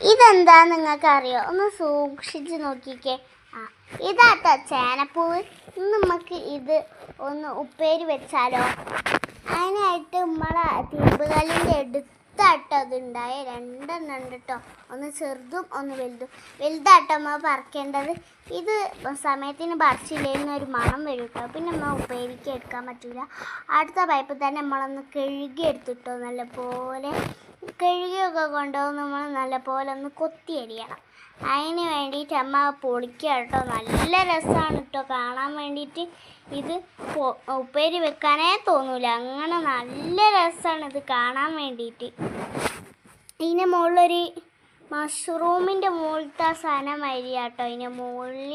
ഇതെന്താ നിങ്ങൾക്ക് അറിയോ? ഒന്ന് സൂക്ഷിച്ച് നോക്കിക്കേ. ഇതാട്ടോ ചേനപ്പൂവ്. നമുക്ക് ഇത് ഒന്ന് ഉപ്പേരി വെച്ചാലോ? അതിനായിട്ട് നമ്മളെ തിരുമ്പുകല്ലിൻ്റെ അടുത്താട്ടോ അതുണ്ടായ രണ്ടെണ്ണം ഉണ്ട് കേട്ടോ. ഒന്ന് ചെറുതും ഒന്ന് വലുതും. വലുതാട്ടോ നമ്മൾ പറിക്കേണ്ടത്. ഇത് സമയത്തിന് പറിച്ചില്ലെങ്കിൽ ഒരു മണം വരും കേട്ടോ. പിന്നെ നമ്മൾ ഉപ്പേരിക്ക് എടുക്കാൻ പറ്റില്ല. അടുത്ത പൈപ്പിൽ തന്നെ നമ്മളൊന്ന് കഴുകി എടുത്തിട്ടോ. നല്ലപോലെ കഴുകിയൊക്കെ കൊണ്ടുപോകും നമ്മൾ നല്ലപോലെ ഒന്ന് കൊത്തി അരിയണം. അതിന് വേണ്ടിയിട്ട് അമ്മ പൊളിക്കുക കേട്ടോ. നല്ല രസമാണ് കേട്ടോ കാണാൻ വേണ്ടിയിട്ട്. ഇത് ഉപ്പേരി വെക്കാനേ തോന്നൂല, അങ്ങനെ നല്ല രസമാണ് ഇത് കാണാൻ വേണ്ടിയിട്ട്. ഇതിൻ്റെ മുകളിലൊരു മഷ്റൂമിൻ്റെ മുകളിലത്തെ സാധനം അരിയാട്ടോ. ഇതിൻ്റെ മുകളിൽ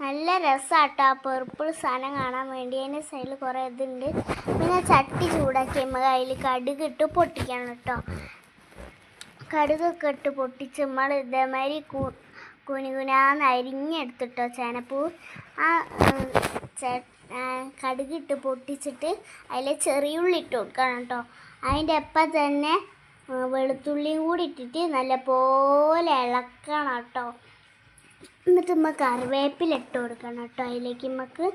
നല്ല രസമാട്ടോ ആ പെർപ്പിൾ സാധനം കാണാൻ വേണ്ടി. അതിൻ്റെ സൈഡിൽ കുറേ ഇതുണ്ട്. പിന്നെ ചട്ടി ചൂടാക്കി നമ്മൾ അതിൽ കടുകിട്ട് പൊട്ടിക്കണം കേട്ടോ. കടുകൊക്കെ ഇട്ട് പൊട്ടിച്ച് നമ്മൾ ഇതേമാതിരി കുനുകുനാന്ന് അരിഞ്ഞെടുത്തിട്ടോ ചേനപ്പൂ. ആ കടുകിട്ട് പൊട്ടിച്ചിട്ട് അതിൽ ചെറിയുള്ളി ഇട്ട് കൊടുക്കണം കേട്ടോ. അതിൻ്റെ ഒപ്പം തന്നെ വെളുത്തുള്ളിയും കൂടി ഇട്ടിട്ട് നല്ലപോലെ ഇളക്കണം കേട്ടോ. എന്നിട്ട് നമ്മൾ കറിവേപ്പില ഇട്ട് കൊടുക്കണം കേട്ടോ അതിലേക്ക് നമുക്ക്.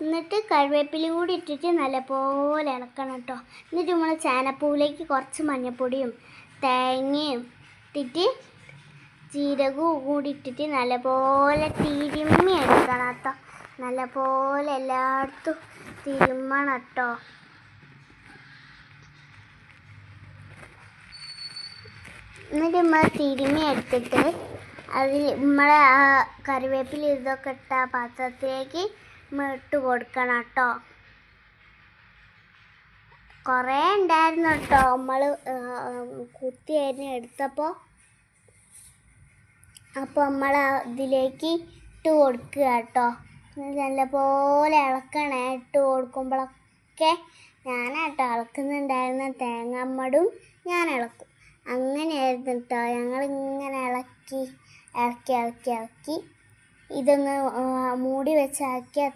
എന്നിട്ട് കറിവേപ്പിലയും കൂടി ഇട്ടിട്ട് നല്ലപോലെ ഇളക്കണം കേട്ടോ. എന്നിട്ട് നമ്മൾ ചേനപ്പൂവിലേക്ക് കുറച്ച് മഞ്ഞൾപ്പൊടിയും തേങ്ങയും ഇട്ടിട്ട് ജീരകവും കൂടി ഇട്ടിട്ട് നല്ലപോലെ തിരുമ്മി എടുക്കണം കേട്ടോ. നല്ലപോലെ എല്ലായിടത്തും തിരുമ്മണം കേട്ടോ. എന്നിട്ട് നമ്മൾ തിരുമ്മി എടുത്തിട്ട് അതിൽ നമ്മളെ ആ കറിവേപ്പില ഇതൊക്കെ ഇട്ട പാത്രത്തിലേക്ക് ഇട്ട് കൊടുക്കണം കേട്ടോ. കുറേ ഉണ്ടായിരുന്നു കേട്ടോ നമ്മൾ കുത്തി അരിഞ്ഞ് എടുത്തപ്പോൾ. അപ്പോൾ നമ്മൾ ഇതിലേക്ക് ഇട്ട് കൊടുക്കുക കേട്ടോ. നല്ലപോലെ ഇളക്കണേ. ഇട്ട് കൊടുക്കുമ്പോഴൊക്കെ ഞാനാട്ടോ ഇളക്കുന്നുണ്ടായിരുന്ന. തേങ്ങാമ്മടും ഞാൻ ഇളക്കും. അങ്ങനെയായിരുന്നു കേട്ടോ. ഞങ്ങളിങ്ങനെ ഇളക്കി ഇളക്കി ഇളക്കി ഇളക്കി ഇതൊന്ന് മൂടി വെച്ചാക്കിയാൽ